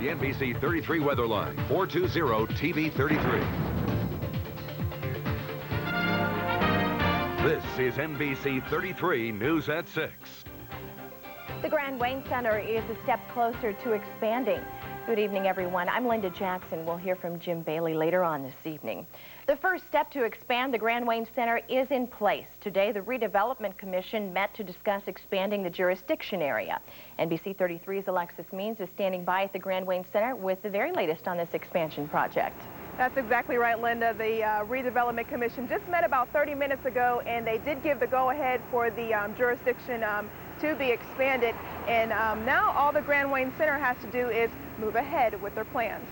the NBC 33 weather line, 420-TV33. This is NBC 33 News at 6. The Grand Wayne Center is a step closer to expanding. Good evening, everyone. I'm Linda Jackson. We'll hear from Jim Bailey later on this evening. The first step to expand the Grand Wayne Center is in place. Today, the Redevelopment Commission met to discuss expanding the jurisdiction area. NBC 33's Alexis Means is standing by at the Grand Wayne Center with the very latest on this expansion project. That's exactly right, Linda. The Redevelopment Commission just met about 30 minutes ago, and they did give the go-ahead for the jurisdiction to be expanded. And now all the Grand Wayne Center has to do is move ahead with their plans.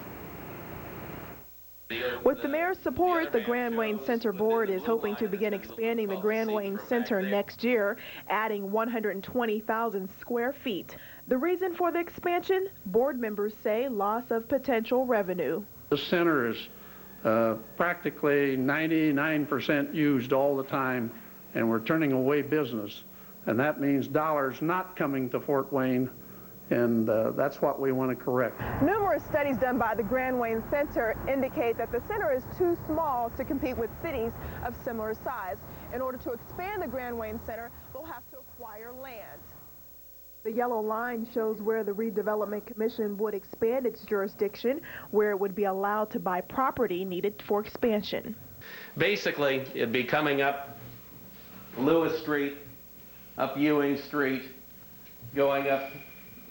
With the mayor's support, the Grand Wayne Center Board is hoping to begin expanding the Grand Wayne Center next year, adding 120,000 square feet. The reason for the expansion? Board members say loss of potential revenue. The center is practically 99% used all the time, and we're turning away business. And that means dollars not coming to Fort Wayne, and that's what we want to correct. Numerous studies done by the Grand Wayne Center indicate that the center is too small to compete with cities of similar size. In order to expand the Grand Wayne Center, they'll have to acquire land. The yellow line shows where the Redevelopment Commission would expand its jurisdiction, where it would be allowed to buy property needed for expansion. Basically, it'd be coming up Lewis Street, up Ewing Street, going up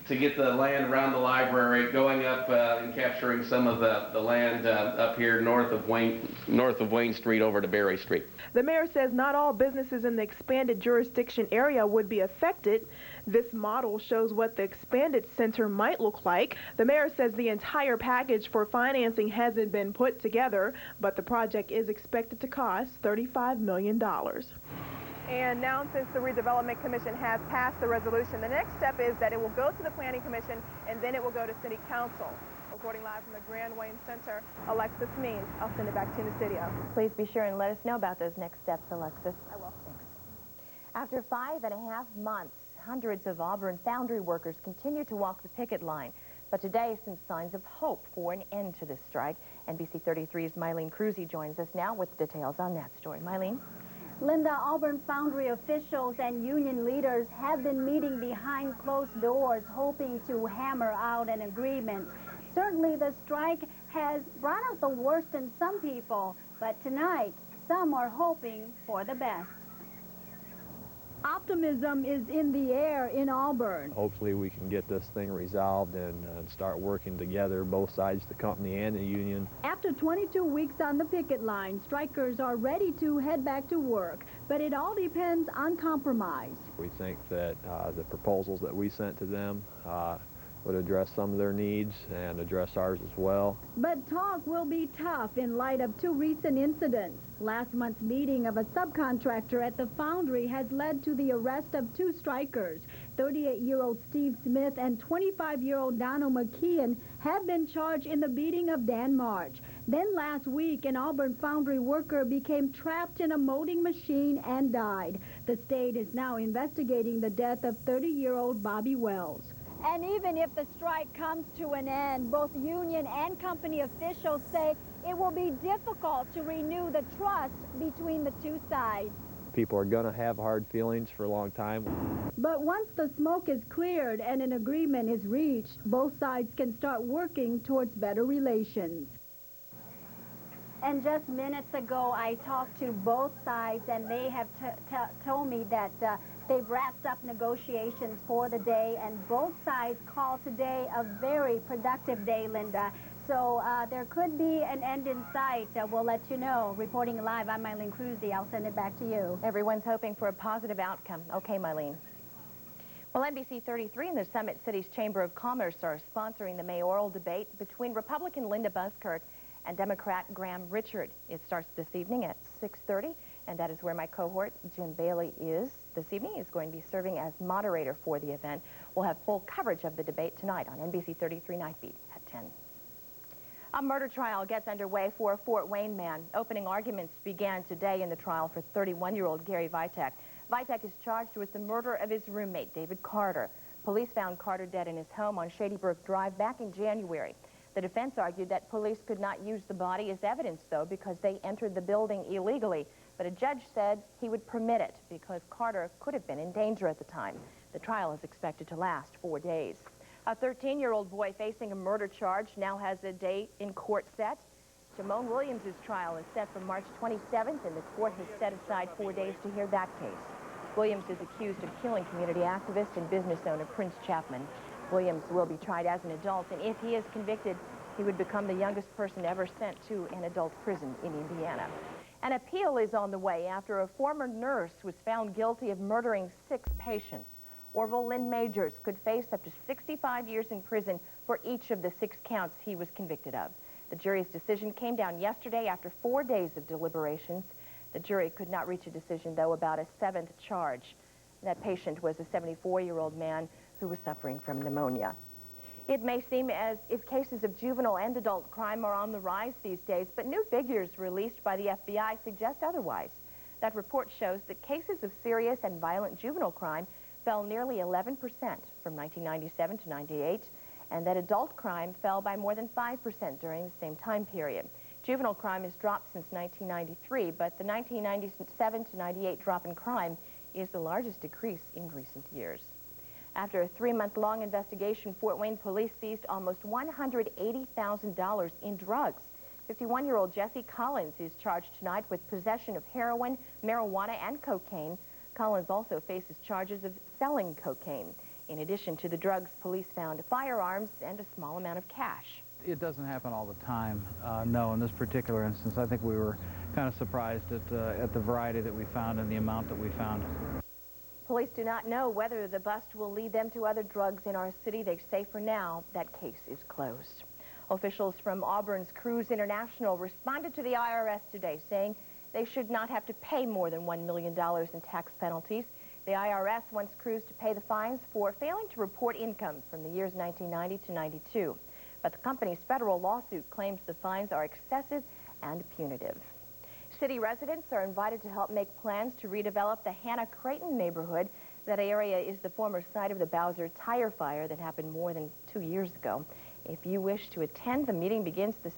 to get the land around the library, going up and capturing some of the land up here north of Wayne Street over to Berry Street. The mayor says not all businesses in the expanded jurisdiction area would be affected. This model shows what the expanded center might look like. The mayor says the entire package for financing hasn't been put together, but the project is expected to cost $35 million. And now, since the Redevelopment Commission has passed the resolution, the next step is that it will go to the Planning Commission, and then it will go to City Council. Reporting live from the Grand Wayne Center, Alexis Means. I'll send it back to you in the studio. Please be sure and let us know about those next steps, Alexis. I will. Thanks. After 5.5 months, hundreds of Auburn foundry workers continue to walk the picket line. But today, some signs of hope for an end to this strike. NBC 33's Mylene Cruzy joins us now with details on that story. Mylene? Linda, Auburn foundry officials and union leaders have been meeting behind closed doors, hoping to hammer out an agreement. Certainly, the strike has brought out the worst in some people, but tonight, some are hoping for the best. Optimism is in the air in Auburn. Hopefully we can get this thing resolved and start working together, both sides, the company and the union. After 22 weeks on the picket line, strikers are ready to head back to work, but it all depends on compromise. We think that the proposals that we sent to them would address some of their needs and address ours as well. But talk will be tough in light of two recent incidents. Last month's meeting of a subcontractor at the foundry has led to the arrest of two strikers. 38-year-old Steve Smith and 25-year-old Donald McKeon have been charged in the beating of Dan March. Then last week, an Auburn foundry worker became trapped in a molding machine and died. The state is now investigating the death of 30-year-old Bobby Wells. And even if the strike comes to an end, both union and company officials say it will be difficult to renew the trust between the two sides. People are going to have hard feelings for a long time. But once the smoke is cleared and an agreement is reached, both sides can start working towards better relations. And just minutes ago, I talked to both sides, and they have told me that they've wrapped up negotiations for the day, and both sides call today a very productive day, Linda. So there could be an end in sight. We'll let you know. Reporting live, I'm Mylene Cruzy. I'll send it back to you. Everyone's hoping for a positive outcome. Okay, Mylene. Well, NBC 33 and the Summit City's Chamber of Commerce are sponsoring the mayoral debate between Republican Linda Buskirk and Democrat Graham Richard. It starts this evening at 6:30, and that is where my cohort, Jim Bailey, is. This evening is going to be serving as moderator for the event. We'll have full coverage of the debate tonight on NBC 33 Night Beat at 10. A murder trial gets underway for a Fort Wayne man. Opening arguments began today in the trial for 31-year-old Gary Vitek. Vitek is charged with the murder of his roommate, David Carter. Police found Carter dead in his home on Shady Brook Drive back in January. The defense argued that police could not use the body as evidence, though, because they entered the building illegally. But a judge said he would permit it because Carter could have been in danger at the time. The trial is expected to last 4 days. A 13-year-old boy facing a murder charge now has a date in court set. Jamone Williams' trial is set for March 27th, and the court has set aside 4 days to hear that case. Williams is accused of killing community activist and business owner Prince Chapman. Williams will be tried as an adult, and if he is convicted, he would become the youngest person ever sent to an adult prison in Indiana. An appeal is on the way after a former nurse was found guilty of murdering 6 patients. Orville Lynn Majors could face up to 65 years in prison for each of the 6 counts he was convicted of. The jury's decision came down yesterday after 4 days of deliberations. The jury could not reach a decision, though, about a 7th charge. That patient was a 74-year-old man who was suffering from pneumonia. It may seem as if cases of juvenile and adult crime are on the rise these days, but new figures released by the FBI suggest otherwise. That report shows that cases of serious and violent juvenile crime fell nearly 11% from 1997 to 98, and that adult crime fell by more than 5% during the same time period. Juvenile crime has dropped since 1993, but the 1997 to 98 drop in crime is the largest decrease in recent years. After a 3-month-long investigation, Fort Wayne police seized almost $180,000 in drugs. 51-year-old Jesse Collins is charged tonight with possession of heroin, marijuana, and cocaine. Collins also faces charges of selling cocaine. In addition to the drugs, police found firearms and a small amount of cash. It doesn't happen all the time, no. In this particular instance, I think we were kind of surprised at the variety that we found and the amount that we found. Police do not know whether the bust will lead them to other drugs in our city. They say for now that case is closed. Officials from Auburn's Cruise International responded to the IRS today, saying they should not have to pay more than $1 million in tax penalties. The IRS wants Cruise to pay the fines for failing to report income from the years 1990 to 92. But the company's federal lawsuit claims the fines are excessive and punitive. City residents are invited to help make plans to redevelop the Hannah Creighton neighborhood. That area is the former site of the Bowser tire fire that happened more than 2 years ago. If you wish to attend, the meeting begins this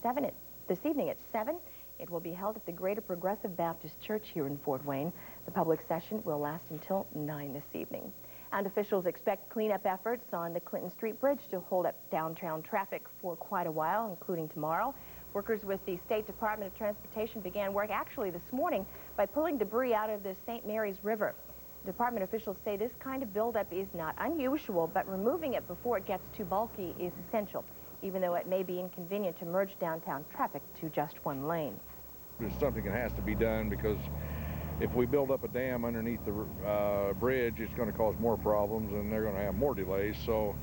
evening at 7. It will be held at the Greater Progressive Baptist Church here in Fort Wayne. The public session will last until 9 this evening. And officials expect cleanup efforts on the Clinton Street Bridge to hold up downtown traffic for quite a while, including tomorrow. Workers with the State Department of Transportation began work actually this morning by pulling debris out of the St. Mary's River. Department officials say this kind of buildup is not unusual, but removing it before it gets too bulky is essential, even though it may be inconvenient to merge downtown traffic to just one lane. There's something that has to be done because if we build up a dam underneath the bridge, it's going to cause more problems and they're going to have more delays. So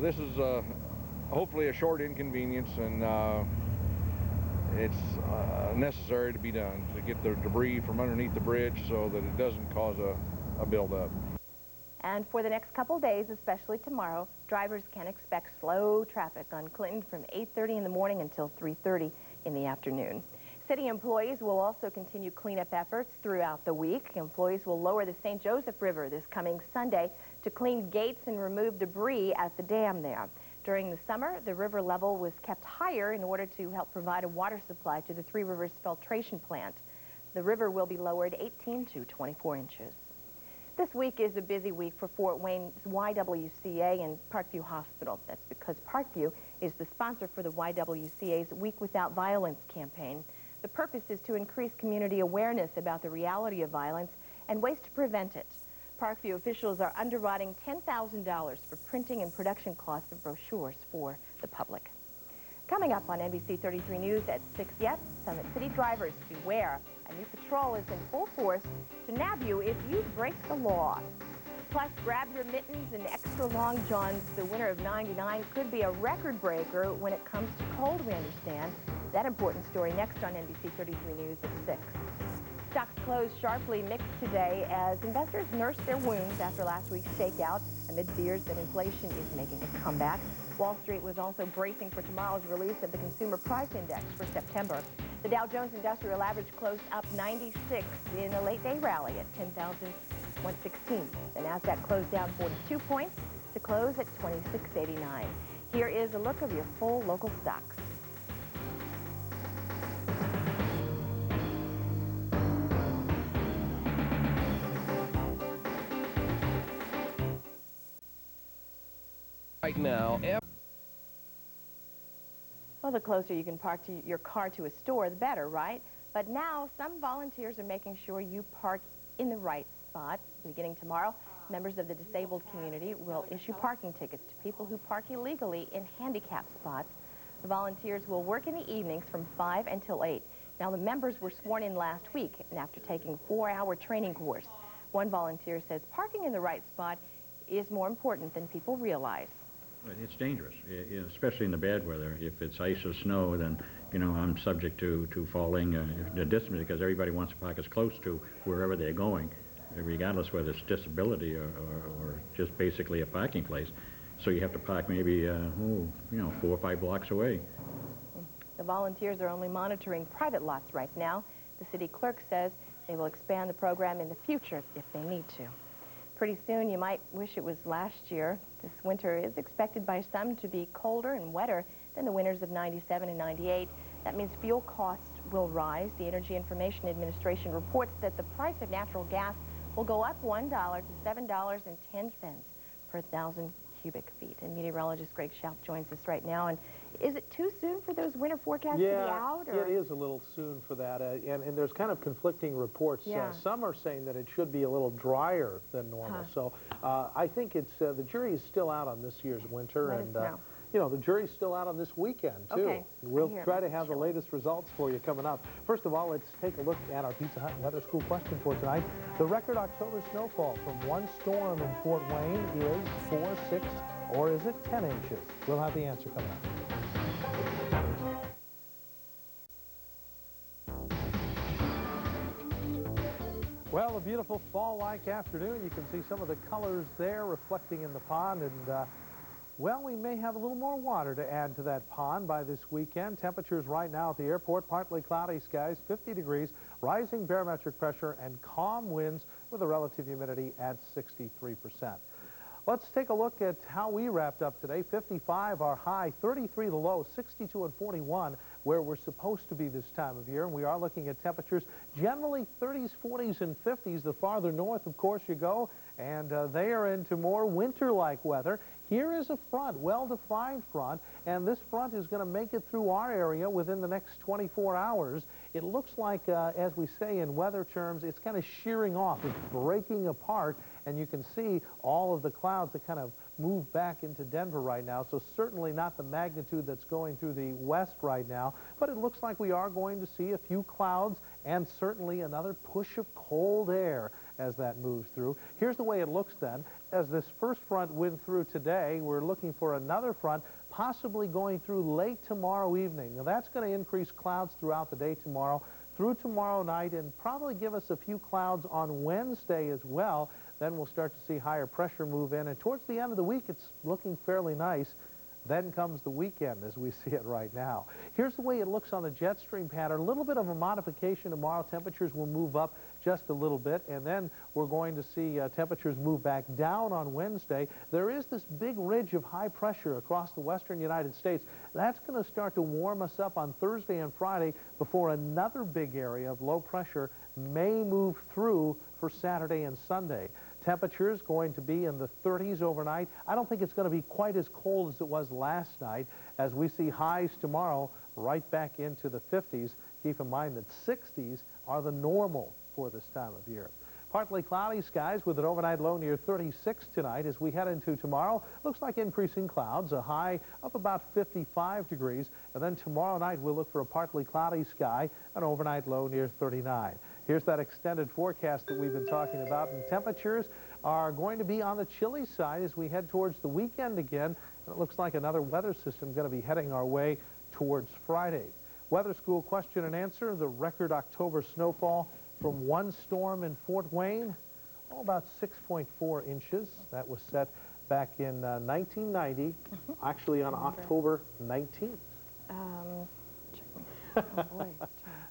this is hopefully a short inconvenience, and it's necessary to be done to get the debris from underneath the bridge so that it doesn't cause a buildup. And for the next couple days, especially tomorrow, drivers can expect slow traffic on Clinton from 8:30 in the morning until 3:30 in the afternoon. City employees will also continue cleanup efforts throughout the week. Employees will lower the St. Joseph River this coming Sunday to clean gates and remove debris at the dam there. During the summer, the river level was kept higher in order to help provide a water supply to the Three Rivers filtration plant. The river will be lowered 18 to 24 inches. This week is a busy week for Fort Wayne's YWCA and Parkview Hospital. That's because Parkview is the sponsor for the YWCA's Week Without Violence campaign. The purpose is to increase community awareness about the reality of violence and ways to prevent it. Parkview officials are underwriting $10,000 for printing and production costs of brochures for the public. Coming up on NBC 33 News at 6 yet, Summit City drivers beware. A new patrol is in full force to nab you if you break the law. Plus, grab your mittens and extra long johns. The winter of '99 could be a record breaker when it comes to cold, we understand. That important story next on NBC 33 News at 6. Stocks closed sharply mixed today as investors nursed their wounds after last week's shakeout amid fears that inflation is making a comeback. Wall Street was also bracing for tomorrow's release of the Consumer Price Index for September. The Dow Jones Industrial Average closed up 96 in a late-day rally at 10,116. The Nasdaq closed down 42 points to close at $26.89. Here is a look of your full local stocks. Right now, well, the closer you can park your car to a store, the better, right? But now, some volunteers are making sure you park in the right spot. Beginning tomorrow, members of the disabled community will issue parking tickets to people who park illegally in handicapped spots. The volunteers will work in the evenings from 5 until 8. Now, the members were sworn in last week, and after taking a 4-hour training course. One volunteer says parking in the right spot is more important than people realize. It's dangerous, especially in the bad weather. If it's ice or snow, then, you know, I'm subject to falling the distance because everybody wants to park as close to wherever they're going, regardless whether it's disability or just basically a parking place. So you have to park maybe, 4 or 5 blocks away. The volunteers are only monitoring private lots right now. The city clerk says they will expand the program in the future if they need to. Pretty soon, you might wish it was last year. This winter is expected by some to be colder and wetter than the winters of '97 and '98. That means fuel costs will rise. The Energy Information Administration reports that the price of natural gas will go up $1 to $7.10 per 1,000 cubic feet. And meteorologist Greg Schaub joins us right now. And is it too soon for those winter forecasts to be out? Yeah, it is a little soon for that. And there's kind of conflicting reports. Yeah. Some are saying that it should be a little drier than normal. So I think it's the jury is still out on this year's winter. Let us know. You know, the jury's still out on this weekend, too. Okay. We'll try to have the latest results for you coming up. First of all, let's take a look at our Pizza Hut Weather School question for tonight. The record October snowfall from one storm in Fort Wayne is 4, 6, or is it 10 inches? We'll have the answer coming up. Well, a beautiful fall-like afternoon. You can see some of the colors there reflecting in the pond, and well, we may have a little more water to add to that pond by this weekend. Temperatures right now at the airport, partly cloudy skies, 50 degrees, rising barometric pressure, and calm winds with a relative humidity at 63%. Let's take a look at how we wrapped up today. 55 our high, 33 the low, 62 and 41 where we're supposed to be this time of year. And we are looking at temperatures generally 30s, 40s, and 50s. The farther north, of course, you go, and they are into more winter-like weather. Here is a front, well-defined front, and this front is going to make it through our area within the next 24 hours. It looks like, as we say in weather terms, it's kind of shearing off. It's breaking apart, and you can see all of the clouds that kind of move back into Denver right now, so certainly not the magnitude that's going through the west right now, but it looks like we are going to see a few clouds and certainly another push of cold air as that moves through. Here's the way it looks then. As this first front went through today, we're looking for another front possibly going through late tomorrow evening. Now that's going to increase clouds throughout the day tomorrow, through tomorrow night, and probably give us a few clouds on Wednesday as well. Then we'll start to see higher pressure move in, and towards the end of the week, it's looking fairly nice. Then comes the weekend as we see it right now. Here's the way it looks on the jet stream pattern. A little bit of a modification tomorrow. Temperatures will move up just a little bit, and then we're going to see temperatures move back down on Wednesday. There is this big ridge of high pressure across the western United States. That's going to start to warm us up on Thursday and Friday before another big area of low pressure may move through for Saturday and Sunday. Temperatures going to be in the 30s overnight. I don't think it's going to be quite as cold as it was last night, as we see highs tomorrow right back into the 50s. Keep in mind that 60s are the normal for this time of year. Partly cloudy skies with an overnight low near 36 tonight. As we head into tomorrow, looks like increasing clouds, a high of about 55 degrees. And then tomorrow night, we'll look for a partly cloudy sky, an overnight low near 39. Here's that extended forecast that we've been talking about, and temperatures are going to be on the chilly side as we head towards the weekend again. And it looks like another weather system going to be heading our way towards Friday. Weather School question and answer, the record October snowfall from one storm in Fort Wayne, about 6.4 inches. That was set back in 1990, actually on October 19th. Oh, boy.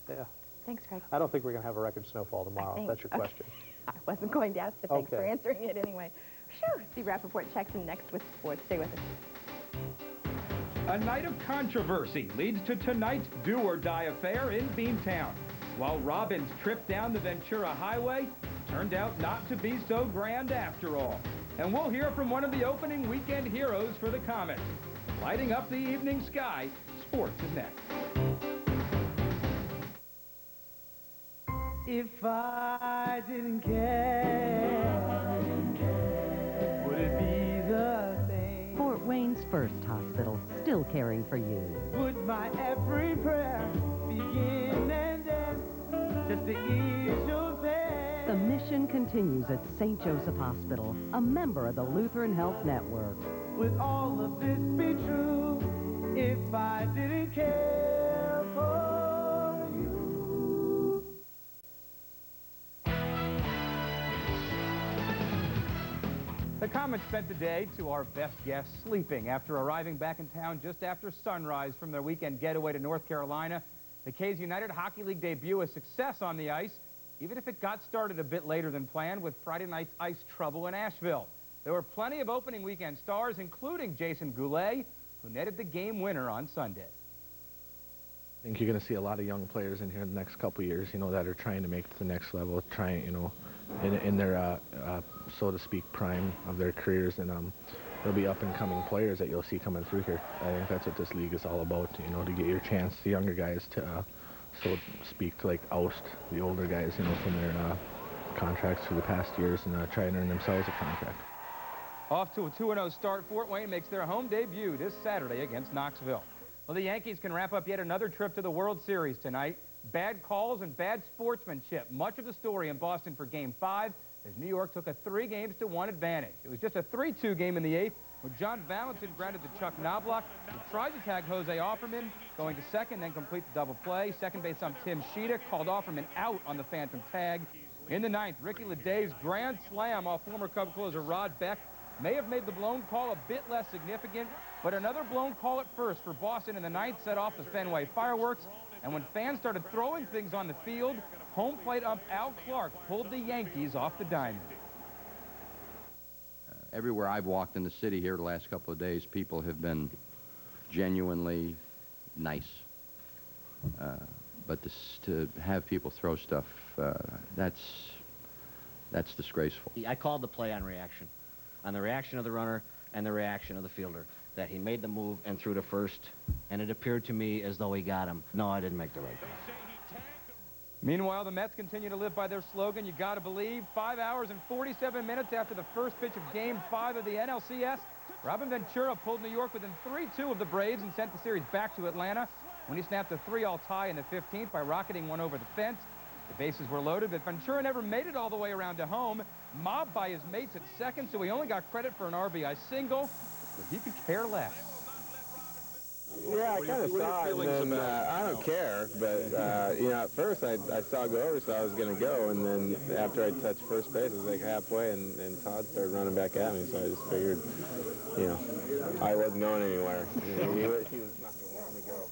Yeah. Thanks, Greg. I don't think we're going to have a record snowfall tomorrow, if that's your question. I wasn't going to ask, but thanks for answering it anyway. Sure. Steve Rappaport checks in next with sports. Stay with us. A night of controversy leads to tonight's do-or-die affair in Beantown. While Robin's trip down the Ventura Highway turned out not to be so grand after all. And we'll hear from one of the opening weekend heroes for the Comets. Lighting up the evening sky, sports is next. If I didn't care, would it be the same? Fort Wayne's first hospital, still caring for you. Would my every prayer begin and end just to ease your pain? The mission continues at St. Joseph Hospital, a member of the Lutheran Health Network. Would all of this be true if I didn't care for you? The Comets spent the day to our best guests sleeping after arriving back in town just after sunrise from their weekend getaway to North Carolina. The K's United Hockey League debut a success on the ice, even if it got started a bit later than planned with Friday night's ice trouble in Asheville. There were plenty of opening weekend stars, including Jason Goulet, who netted the game winner on Sunday. I think you're going to see a lot of young players in here in the next couple of years, that are trying to make it to the next level, trying, in their, so to speak, prime of their careers, and there'll be up-and-coming players that you'll see coming through here. I think that's what this league is all about, to get your chance, the younger guys, to, so to speak, to oust the older guys, from their contracts for the past years and try and earn themselves a contract. Off to a 2-0 start, Fort Wayne makes their home debut this Saturday against Knoxville. Well, the Yankees can wrap up yet another trip to the World Series tonight. Bad calls and bad sportsmanship. Much of the story in Boston for Game 5 as New York took a 3-1 advantage. It was just a 3-2 game in the 8th with John Valentin grounded to Chuck Knobloch, who tried to tag Jose Offerman, going to second, then complete the double play. Second base ump Tim Sheeta called Offerman out on the phantom tag. In the 9th, Ricky Leday's grand slam off former Cub closer Rod Beck may have made the blown call a bit less significant, but another blown call at first for Boston in the 9th set off the Fenway fireworks. And when fans started throwing things on the field, home plate ump Al Clark pulled the Yankees off the diamond. Everywhere I've walked in the city here the last couple of days, people have been genuinely nice. But to have people throw stuff, that's disgraceful. I called the play on reaction, on the reaction of the runner and the reaction of the fielder, that he made the move and threw to first, and it appeared to me as though he got him. No, I didn't make the right call. Meanwhile, the Mets continue to live by their slogan, you gotta believe. 5 hours and 47 minutes after the first pitch of Game 5 of the NLCS, Robin Ventura pulled New York within 3-2 of the Braves and sent the series back to Atlanta when he snapped a 3-all tie in the 15th by rocketing one over the fence. The bases were loaded, but Ventura never made it all the way around to home, mobbed by his mates at second, so he only got credit for an RBI single, but he could care less. Yeah, I kind of saw it, and then I don't care, but, at first I saw go over, so I was going to go, and then after I touched first base, it was like halfway, and Todd started running back at me, so I just figured, I wasn't going anywhere. He was not going to let me go.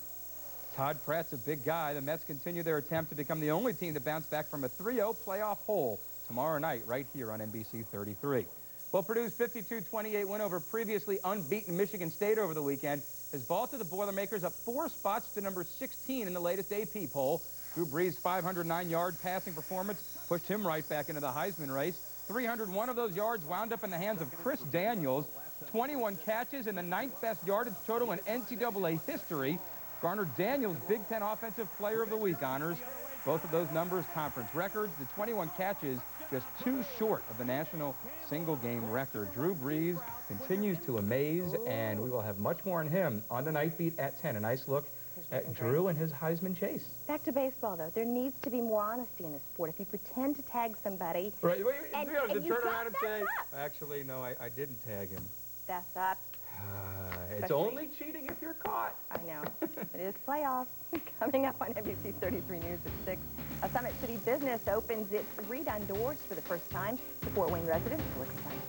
Todd Pratt's a big guy. The Mets continue their attempt to become the only team to bounce back from a 3-0 playoff hole tomorrow night right here on NBC 33. Well, Purdue's 52-28 win over previously unbeaten Michigan State over the weekend has vaulted the Boilermakers up 4 spots to number 16 in the latest AP poll. Drew Brees' 509-yard passing performance pushed him right back into the Heisman race. 301 of those yards wound up in the hands of Chris Daniels. 21 catches and the 9th best yardage total in NCAA history garnered Daniels' Big Ten Offensive Player of the Week honors. Both of those numbers conference records. The 21 catches just 2 short of the national single-game record. Drew Brees continues to amaze, and we will have much more on him on the Night Beat at 10. A nice look at Drew and his Heisman chase. Back to baseball, though. There needs to be more honesty in the sport. If you pretend to tag somebody, right, and you turn around and say, actually, no, I didn't tag him. That's up. It's only cheating if you're caught. I know. It is playoffs. Coming up on NBC 33 News at 6. A Summit City business opens its redone doors for the first time to Fort Wayne residents. We'll explain.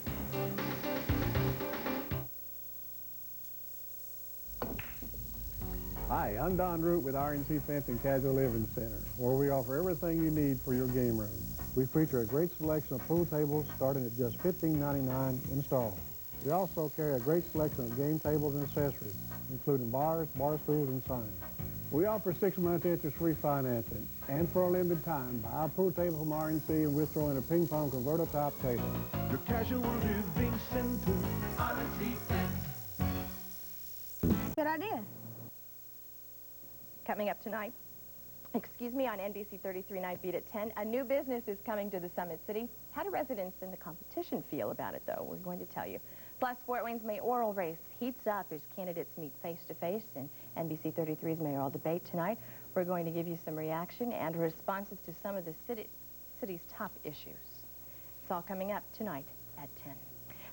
Hi, I'm Don Root with RNC Fence and Casual Living Center, where we offer everything you need for your game room. We feature a great selection of pool tables starting at just $15.99 installed. We also carry a great selection of game tables and accessories, including bars, bar stools, and signs. We offer 6-month interest-free financing, and for a limited time, buy our pool table from RNC and we'll throw in a ping-pong converter top table. Your casual living center, RNC. Good idea. Coming up tonight, on NBC 33 Night Beat at 10, a new business is coming to the Summit City. How do residents in the competition feel about it, though? We're going to tell you. Plus, Fort Wayne's mayoral race heats up as candidates meet face-to-face in NBC 33's mayoral debate tonight. We're going to give you some reaction and responses to some of the city's top issues. It's all coming up tonight at 10.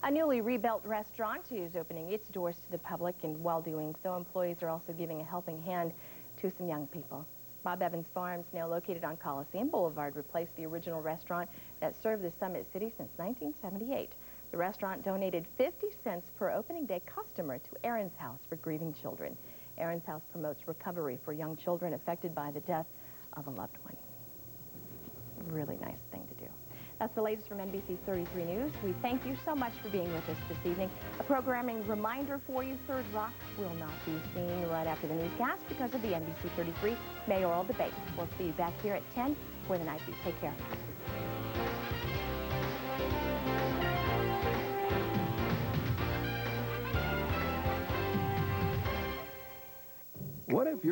A newly rebuilt restaurant is opening its doors to the public, and while doing so, employees are also giving a helping hand to some young people. Bob Evans Farms, now located on Coliseum Boulevard, replaced the original restaurant that served the Summit City since 1978. The restaurant donated 50 cents per opening day customer to Aaron's House for grieving children. Aaron's House promotes recovery for young children affected by the death of a loved one. Really nice thing to do. That's the latest from NBC 33 News. We thank you so much for being with us this evening. A programming reminder for you, Third Rock will not be seen right after the newscast because of the NBC 33 mayoral debate. We'll see you back here at 10 for the Night Beat. Take care. What if you're